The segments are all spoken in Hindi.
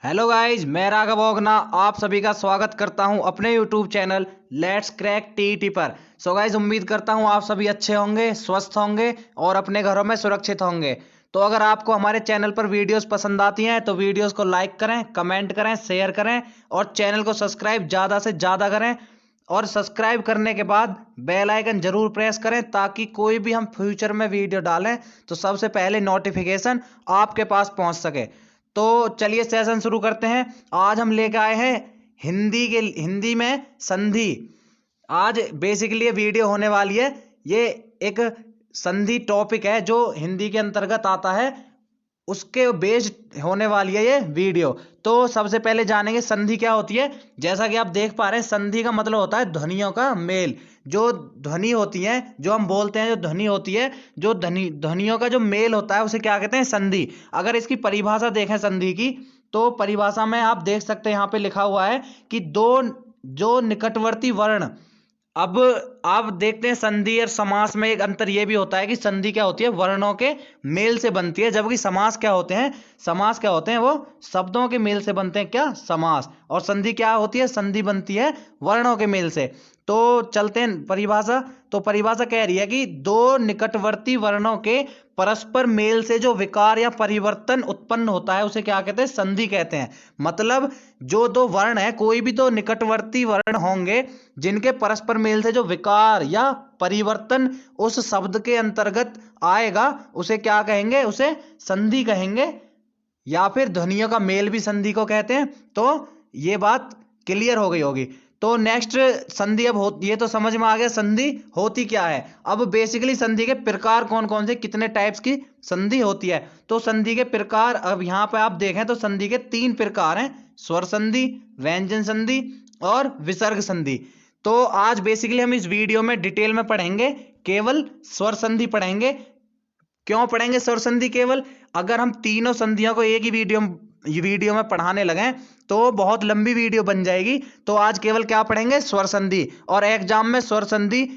हेलो गाइज, मैं राघव ओगना आप सभी का स्वागत करता हूं अपने YouTube channel let's crack TET पर। सो गाइज, उम्मीद करता हूं आप सभी अच्छे होंगे, स्वस्थ होंगे और अपने घरों में सुरक्षित होंगे। तो अगर आपको हमारे चैनल पर वीडियोस पसंद आती हैं तो वीडियोस को लाइक करें, कमेंट करें, शेयर करें और चैनल को सब्सक्राइब ज़्यादा से ज़्यादा करें। और सब्सक्राइब करने के बाद बेल आइकन जरूर प्रेस करें ताकि कोई भी हम फ्यूचर में वीडियो डालें तो सबसे पहले नोटिफिकेशन आपके पास पहुंच सके। तो चलिए सेशन शुरू करते हैं। आज हम लेकर आए हैं हिंदी में संधि। आज बेसिकली ये वीडियो होने वाली है, ये एक संधि टॉपिक है जो हिंदी के अंतर्गत आता है, उसके बेस्ड होने वाली है ये वीडियो। तो सबसे पहले जानेंगे संधि क्या होती है। जैसा कि आप देख पा रहे हैं, संधि का मतलब होता है ध्वनियों का मेल। जो ध्वनि होती है, जो हम बोलते हैं, जो ध्वनि होती है, जो ध्वनियों का जो मेल होता है उसे क्या कहते हैं? संधि। अगर इसकी परिभाषा देखें संधि की, तो परिभाषा में आप देख सकते हैं, यहाँ पे लिखा हुआ है कि दो जो निकटवर्ती वर्ण। अब आप देखते हैं संधि और समास में एक अंतर यह भी होता है कि संधि क्या होती है? वर्णों के मेल से बनती है, जबकि समास क्या होते हैं? समास क्या होते हैं? वो शब्दों के मेल से बनते हैं। क्या? समास। और संधि क्या होती है? संधि बनती है वर्णों के मेल से। तो चलते हैं परिभाषा। तो परिभाषा कह रही है कि दो निकटवर्ती वर्णों के परस्पर मेल से जो विकार या परिवर्तन उत्पन्न होता है उसे क्या कहते हैं? संधि कहते हैं। मतलब जो दो वर्ण है, कोई भी दो निकटवर्ती वर्ण होंगे जिनके परस्पर मेल से जो विकार या परिवर्तन उस शब्द के अंतर्गत आएगा उसे क्या कहेंगे? उसे संधि कहेंगे। या फिर ध्वनियों का मेल भी संधि को कहते हैं। तो ये बात क्लियर हो गई होगी। तो नेक्स्ट संधि अब हो, ये तो समझ में आ गया संधि होती क्या है। अब बेसिकली संधि के प्रकार कौन कौन से, कितने टाइप्स की संधि होती है। तो संधि के प्रकार अब यहाँ पे आप देखें तो संधि के 3 प्रकार हैं: स्वर संधि, व्यंजन संधि और विसर्ग संधि। तो आज बेसिकली हम इस वीडियो में डिटेल में पढ़ेंगे, केवल स्वर संधि पढ़ेंगे। क्यों पढ़ेंगे स्वर संधि केवल? अगर हम तीनों संधियों को एक ही वीडियो में पढ़ाने लगे तो बहुत लंबी वीडियो बन जाएगी। तो आज केवल क्या पढ़ेंगे? स्वर संधि। और एग्जाम में स्वर संधि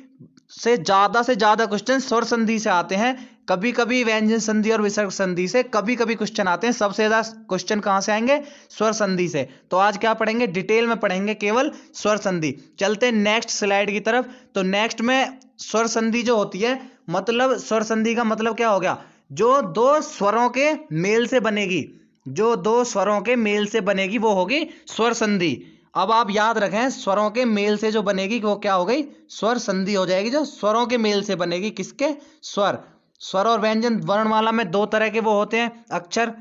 से ज्यादा क्वेश्चन स्वर संधि से आते हैं। कभी कभी व्यंजन संधि और विसर्ग संधि से कभी कभी क्वेश्चन आते हैं। सबसे ज्यादा क्वेश्चन कहां से आएंगे? स्वर संधि से। तो आज क्या पढ़ेंगे? डिटेल में पढ़ेंगे केवल स्वर संधि। चलते हैं नेक्स्ट स्लाइड की तरफ। तो नेक्स्ट में स्वर संधि जो होती है, मतलब स्वर संधि का मतलब क्या हो गया? जो दो स्वरों के मेल से बनेगी, जो दो स्वरों के मेल से बनेगी वो होगी स्वर संधि। अब आप याद रखें, स्वरों के मेल से जो बनेगी वो क्या हो गई? स्वर संधि हो जाएगी। जो स्वरों के मेल से बनेगी, किसके? स्वर और व्यंजन वर्णमाला में 2 तरह के वो होते हैं अक्षर।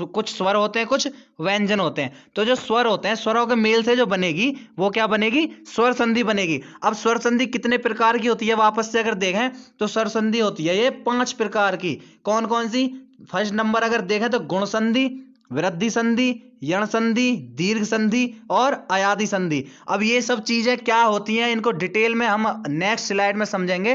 कुछ स्वर होते हैं, कुछ व्यंजन होते हैं। तो जो स्वर होते हैं, स्वरों के मेल से जो बनेगी वो क्या बनेगी? स्वर संधि बनेगी। अब स्वर संधि कितने प्रकार की होती है वापस से अगर देखें तो स्वर संधि होती है ये 5 प्रकार की। कौन कौन सी? फर्स्ट नंबर अगर देखें तो गुण संधि, वृद्धि संधि, यण संधि, दीर्घ संधि और अयादि संधि। अब ये सब चीजें क्या होती हैं, इनको डिटेल में हम नेक्स्ट स्लाइड में समझेंगे।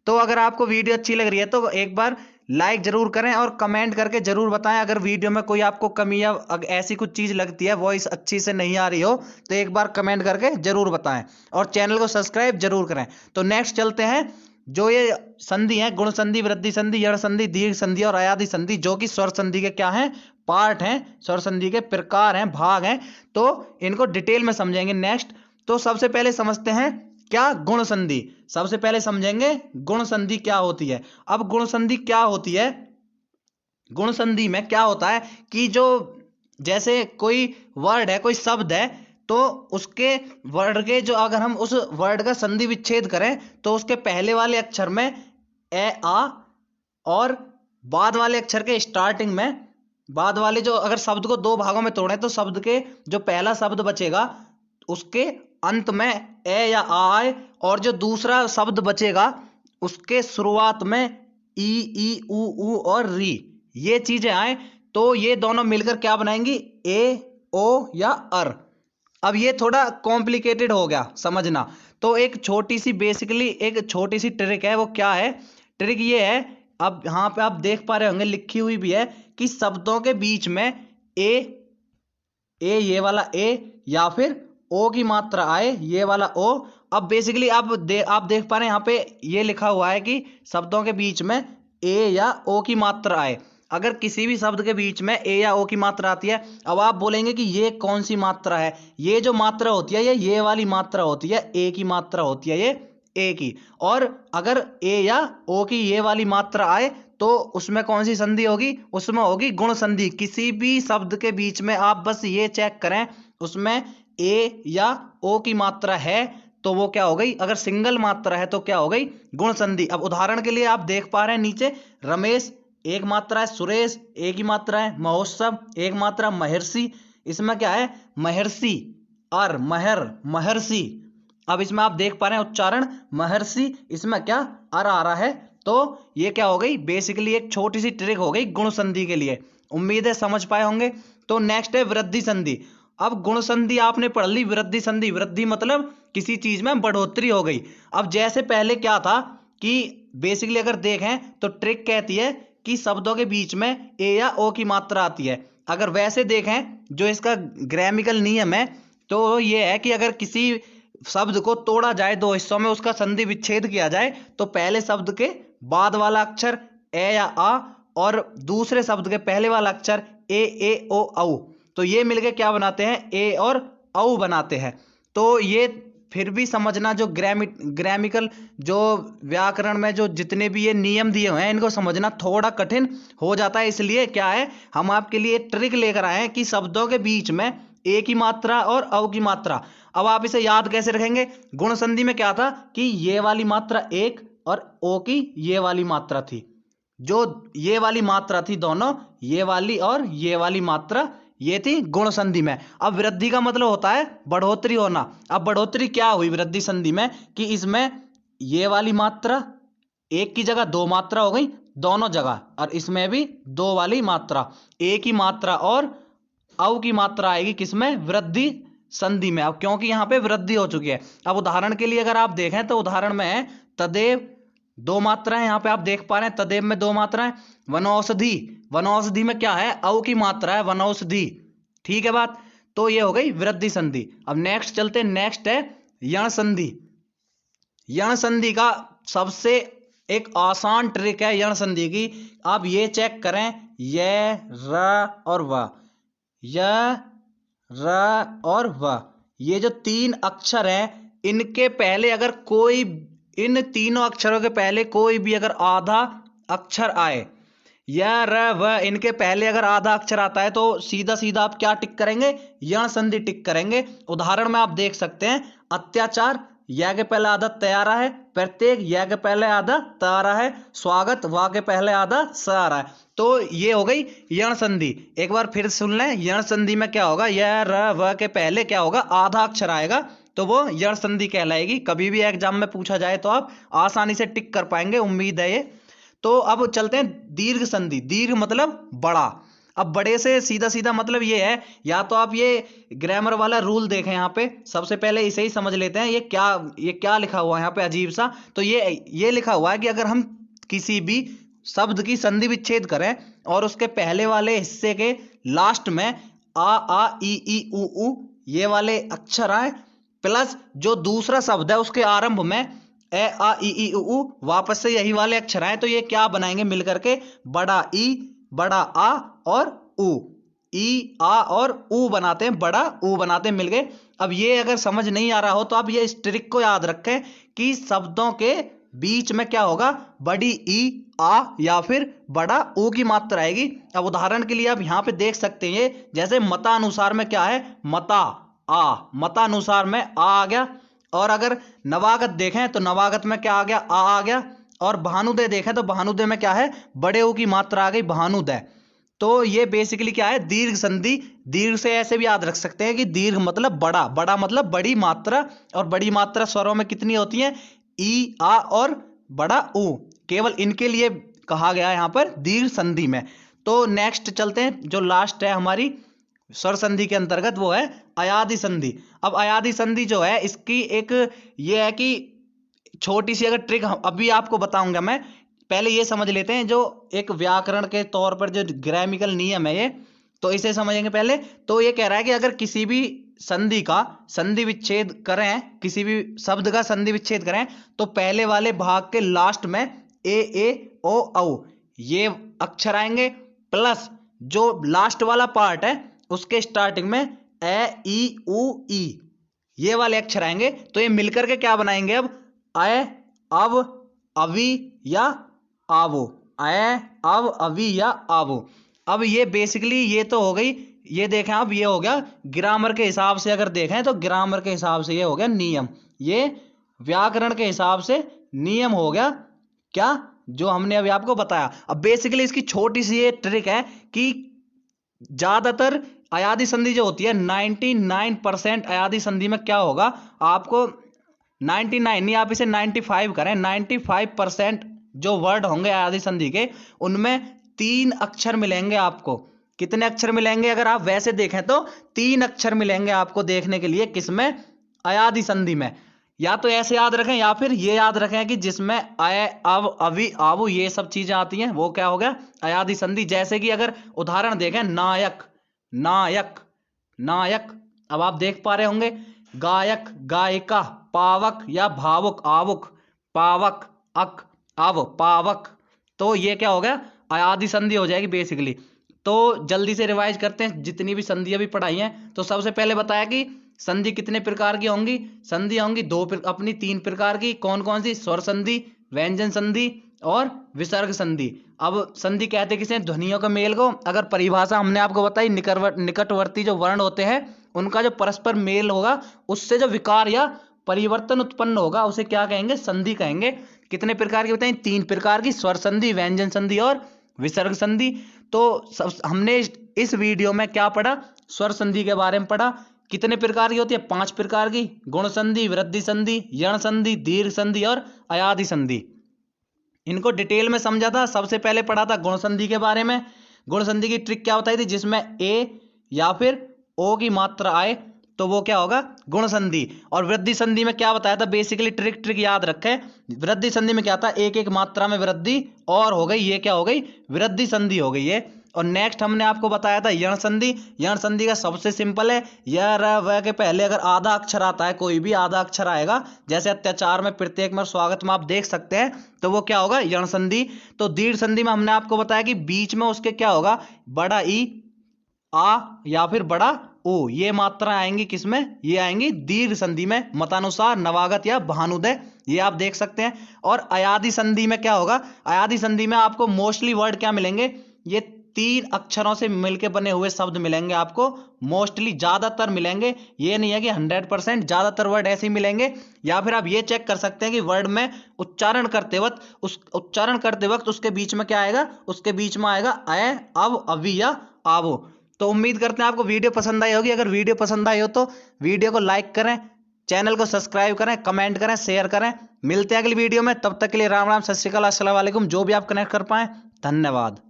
तो अगर आपको वीडियो अच्छी लग रही है तो एक बार लाइक जरूर करें और कमेंट करके जरूर बताएं। अगर वीडियो में कोई आपको कमी या ऐसी कुछ चीज लगती है, वॉइस अच्छी से नहीं आ रही हो, तो एक बार कमेंट करके जरूर बताएं और चैनल को सब्सक्राइब जरूर करें। तो नेक्स्ट चलते हैं। जो ये संधि है, गुण संधि, वृद्धि संधि, यण संधि, दीर्घ संधि और अयादि संधि, जो कि स्वर संधि के क्या हैं? पार्ट हैं। स्वर संधि के प्रकार हैं, भाग हैं। तो इनको डिटेल में समझेंगे नेक्स्ट। तो सबसे पहले समझते हैं क्या? गुण संधि। सबसे पहले समझेंगे गुण संधि क्या होती है। अब गुण संधि क्या होती है? गुण संधि में क्या होता है कि जो जैसे कोई वर्ड है, कोई शब्द है, तो उसके वर्ड के जो अगर हम उस वर्ड का संधि विच्छेद करें तो उसके पहले वाले अक्षर में ए आ और बाद वाले अक्षर के स्टार्टिंग में, बाद वाले जो अगर शब्द को 2 भागों में तोड़ें तो शब्द के जो पहला शब्द बचेगा उसके अंत में ए या आ आए, और जो दूसरा शब्द बचेगा उसके शुरुआत में ई ऊ और री, ये चीजें आए। तो ये दोनों मिलकर क्या बनाएंगी? ए, ओ या अर। अब ये थोड़ा कॉम्प्लिकेटेड हो गया समझना। तो एक छोटी सी बेसिकली एक छोटी सी ट्रिक है। वो क्या है? ट्रिक ये है, अब यहाँ पे आप देख पा रहे होंगे लिखी हुई भी है कि शब्दों के बीच में ये वाला ए या फिर ओ की मात्रा आए, ये वाला ओ। अब बेसिकली आप देख पा रहे हैं यहाँ पे ये लिखा हुआ है कि शब्दों के बीच में ए या ओ की मात्रा आए। अगर किसी भी शब्द के बीच में ए या ओ की मात्रा आती है, अब आप बोलेंगे कि ये कौन सी मात्रा है, ये जो मात्रा होती है ये वाली मात्रा होती है, ए की मात्रा होती है ये ए की। और अगर ए या ओ की ये वाली मात्रा आए तो उसमें कौन सी संधि होगी, उसमें होगी गुण संधि। किसी भी शब्द के बीच में आप बस ये चेक करें उसमें ए या ओ की मात्रा है तो वो क्या हो गई, अगर सिंगल मात्रा है तो क्या हो गई, गुण संधि। अब उदाहरण के लिए आप देख पा रहे हैं नीचे रमेश एक मात्रा है, सुरेश एक ही मात्रा है, महोत्सव एक मात्रा, महर्षि इसमें क्या है महर्षि, और महर्षि। अब इसमें आप देख पा रहे हैं उच्चारण महर्षि, इसमें क्या अर आ रहा है, तो ये क्या हो गई, बेसिकली एक छोटी सी ट्रिक हो गई गुण संधि के लिए। उम्मीद है समझ पाए होंगे। तो नेक्स्ट है वृद्धि संधि। अब गुण संधि आपने पढ़ ली, वृद्धि संधि, वृद्धि मतलब किसी चीज में बढ़ोतरी हो गई। अब जैसे पहले क्या था कि बेसिकली अगर देखें तो ट्रिक कहती है कि शब्दों के बीच में ए या ओ की मात्रा आती है। अगर वैसे देखें जो इसका ग्रामिकल नियम है तो ये है कि अगर किसी शब्द को तोड़ा जाए दो हिस्सों में, उसका संधि विच्छेद किया जाए तो पहले शब्द के बाद वाला अक्षर ए या आ और दूसरे शब्द के पहले वाला अक्षर ए ओ औ, तो ये मिलके क्या बनाते हैं, ए और औ बनाते हैं। तो ये फिर भी समझना जो ग्रामिकल जो व्याकरण में जो जितने भी ये नियम दिए हुए हैं इनको समझना थोड़ा कठिन हो जाता है। इसलिए क्या है हम आपके लिए ट्रिक लेकर आए हैं कि शब्दों के बीच में ए की मात्रा और औ की मात्रा। अब आप इसे याद कैसे रखेंगे, गुण संधि में क्या था कि ये वाली मात्रा एक और ओ की ये वाली मात्रा थी, जो ये वाली मात्रा थी दोनों, ये वाली और ये वाली मात्रा ये थी गुण संधि में। अब वृद्धि का मतलब होता है बढ़ोतरी होना। अब बढ़ोतरी क्या हुई वृद्धि संधि में कि इसमें ये वाली मात्रा एक की जगह दो मात्रा हो गई दोनों जगह, और इसमें भी दो वाली मात्रा, ए की मात्रा और औ की मात्रा आएगी किसमें, वृद्धि संधि में। अब क्योंकि यहाँ पे वृद्धि हो चुकी है। अब उदाहरण के लिए अगर आप देखें तो उदाहरण में है तदेव, दो मात्राएं यहाँ पे आप देख पा रहे हैं, तदेव में दो मात्राएं, वनौषधि, वनौषधि में क्या है औ की मात्रा है वनौषधि, ठीक है बात। तो ये हो गई वृद्धि संधि। अब नेक्स्ट चलते हैं, नेक्स्ट है यण संधि। यण संधि का सबसे एक आसान ट्रिक है यण संधि की। आप ये चेक करें य र और व, य र और व, ये जो तीन अक्षर हैं इनके पहले अगर कोई, इन तीनों अक्षरों के पहले कोई भी अगर आधा अक्षर आए, य र व, इनके पहले अगर आधा अक्षर आता है तो सीधा सीधा आप क्या टिक करेंगे, यण संधि टिक करेंगे। उदाहरण में आप देख सकते हैं अत्याचार, या के पहले आधा त आ रहा है, प्रत्येक या के पहले आधा त आ रहा है, स्वागत वा के पहले आधा स आ रहा है। तो ये हो गई यण संधि। एक बार फिर सुन लें, यण संधि में क्या होगा, य र व के पहले क्या होगा आधा अक्षर आएगा तो वो यण संधि कहलाएगी। कभी भी एग्जाम में पूछा जाए तो आप आसानी से टिक कर पाएंगे, उम्मीद है ये। तो अब चलते हैं दीर्घ संधि। दीर्घ मतलब बड़ा। अब बड़े से सीधा सीधा मतलब ये है, या तो आप ये ग्रामर वाला रूल देखें, यहाँ पे सबसे पहले इसे ही समझ लेते हैं। ये क्या लिखा हुआ है यहाँ पे अजीब सा, तो ये लिखा हुआ है कि अगर हम किसी भी शब्द की संधि विच्छेद करें और उसके पहले वाले हिस्से के लास्ट में आ ई उ ये वाले अक्षर आए, प्लस जो दूसरा शब्द है उसके आरंभ में ए आ ई उ वापस से यही वाले अक्षर आए, तो ये क्या बनाएंगे मिलकर के, बड़ा ई, बड़ा आ और उ, ई आ और उ बनाते हैं, बड़ा उ बनाते हैं, मिल गए। अब ये अगर समझ नहीं आ रहा हो तो आप ये इस ट्रिक को याद रखें कि शब्दों के बीच में क्या होगा, बड़ी ई आ या फिर बड़ा उ की मात्रा आएगी। अब उदाहरण के लिए आप यहाँ पे देख सकते हैं, जैसे मतानुसार में क्या है, मता आ, मतानुसार में आ गया। और अगर नवागत देखें तो नवागत में क्या आ गया, आ गया। और भानुदय देखें तो भानुदय में क्या है, बड़े ऊ की मात्रा आ गई, भानुदय। तो ये बेसिकली क्या है, दीर्घ संधि। दीर्घ से ऐसे भी याद रख सकते हैं कि दीर्घ मतलब बड़ा, बड़ा मतलब बड़ी मात्रा, और बड़ी मात्रा स्वरों में कितनी होती है, ई आ और बड़ा ऊ, केवल इनके लिए कहा गया है यहाँ पर दीर्घ संधि में। तो नेक्स्ट चलते हैं, जो लास्ट है हमारी स्वर संधि के अंतर्गत, वो है अयादि संधि। अब अयादि संधि जो है इसकी एक ये है कि छोटी सी अगर ट्रिक अभी आपको बताऊंगा मैं, पहले ये समझ लेते हैं जो एक व्याकरण के तौर पर जो ग्रामिकल नियम है ये, तो इसे समझेंगे पहले। तो ये कह रहा है कि अगर किसी भी संधि का संधि विच्छेद करें, किसी भी शब्द का संधि विच्छेद करें तो पहले वाले भाग के लास्ट में ए ओ औ ये अक्षर आएंगे, प्लस जो लास्ट वाला पार्ट है उसके स्टार्टिंग में ए ई उ ई ये वाले अक्षर आएंगे। तो ये मिलकर के क्या बनाएंगे अब अ अब अवि या आवो, अ अब अवि या आवो। अब ये बेसिकली ये तो हो गई, ये देखें अब ये हो गया ग्रामर के हिसाब से, अगर देखें तो ग्रामर के हिसाब से ये हो गया नियम, ये व्याकरण के हिसाब से नियम हो गया क्या जो हमने अभी आपको बताया। अब बेसिकली इसकी छोटी सी ये ट्रिक है कि ज्यादातर अयादी संधि जो होती है 99% अयादी संधि में क्या होगा आपको 99 नहीं, आप इसे 95 करें, 95% जो वर्ड होंगे अयादी संधि के उनमें 3 अक्षर मिलेंगे आपको। कितने अक्षर मिलेंगे अगर आप वैसे देखें तो 3 अक्षर मिलेंगे आपको देखने के लिए, किसमें अयादी संधि में। या तो ऐसे याद रखें या फिर ये याद रखें कि जिसमें अय अव अवि आवु ये सब चीजें आती हैं वो क्या हो गया अयादी संधि। जैसे कि अगर उदाहरण देखें नायक नायक नायक, अब आप देख पा रहे होंगे गायक गायिका, पावक या भावुक आवुक, पावक अक आव पावक, तो ये क्या हो गया अयादी संधि हो जाएगी बेसिकली। तो जल्दी से रिवाइज करते हैं जितनी भी संधि अभी पढ़ाई हैं। तो सबसे पहले बताया कि संधि कितने प्रकार की होंगी, संधि होंगी अपनी 3 प्रकार की। कौन कौन सी, स्वर संधि, व्यंजन संधि और विसर्ग संधि। अब संधि कहते किसे, ध्वनियों के मेल को। अगर परिभाषा हमने आपको बताई निकटवर्ती जो वर्ण होते हैं उनका जो परस्पर मेल होगा उससे जो विकार या परिवर्तन उत्पन्न होगा उसे क्या कहेंगे, संधि कहेंगे। कितने प्रकार की बताएं, 3 प्रकार की, स्वर संधि, व्यंजन संधि और विसर्ग संधि। तो हमने इस वीडियो में क्या पढ़ा, स्वर संधि के बारे में पढ़ा। कितने प्रकार की होती है, 5 प्रकार की, गुण संधि, वृद्धि संधि, यण संधि, दीर्घ संधि और अयादी संधि। इनको डिटेल में समझा था। सबसे पहले पढ़ा था गुण संधि के बारे में। गुण संधि की ट्रिक क्या बताई थी, जिसमें ए या फिर ओ की मात्रा आए तो वो क्या होगा गुण संधि। और वृद्धि संधि में क्या बताया था, बेसिकली ट्रिक याद रखें। वृद्धि संधि में क्या था, एक एक मात्रा में वृद्धि और हो गई, ये क्या हो गई वृद्धि संधि हो गई ये। और नेक्स्ट हमने आपको बताया था यण संधि। यण संधि का सबसे सिंपल है, य र व के पहले अगर आधा अक्षर आता है, कोई भी आधा अक्षर आएगा, जैसे अत्याचार में, प्रत्येक में, स्वागत में आप देख सकते हैं, तो वो क्या होगा यण संधि। तो दीर्घ संधि में हमने आपको बताया कि बीच में उसके क्या होगा बड़ा ई आ या फिर बड़ा ओ, ये मात्रा आएंगी किसमें, ये आएंगी दीर्घ संधि में, मतानुसार, नवागत या भानुदय, ये आप देख सकते हैं। और अयादी संधि में क्या होगा, अयादी संधि में आपको मोस्टली वर्ड क्या मिलेंगे, ये 3 अक्षरों से मिलकर बने हुए शब्द मिलेंगे आपको, मोस्टली ज्यादातर मिलेंगे। ये नहीं है कि 100%, ज्यादातर वर्ड ऐसे ही मिलेंगे। या फिर आप ये चेक कर सकते हैं कि वर्ड में उच्चारण करते वक्त उसके बीच में क्या आएगा, उसके बीच में आएगा अय अब अवि या आवो। तो उम्मीद करते हैं आपको वीडियो पसंद आई होगी। अगर वीडियो पसंद आई हो तो वीडियो को लाइक करें, चैनल को सब्सक्राइब करें, कमेंट करें, शेयर करें। मिलते हैं अगली वीडियो में, तब तक के लिए राम राम, सत श्री अकाल, अस्सलाम वालेकुम। जो भी आप कनेक्ट कर पाएं, धन्यवाद।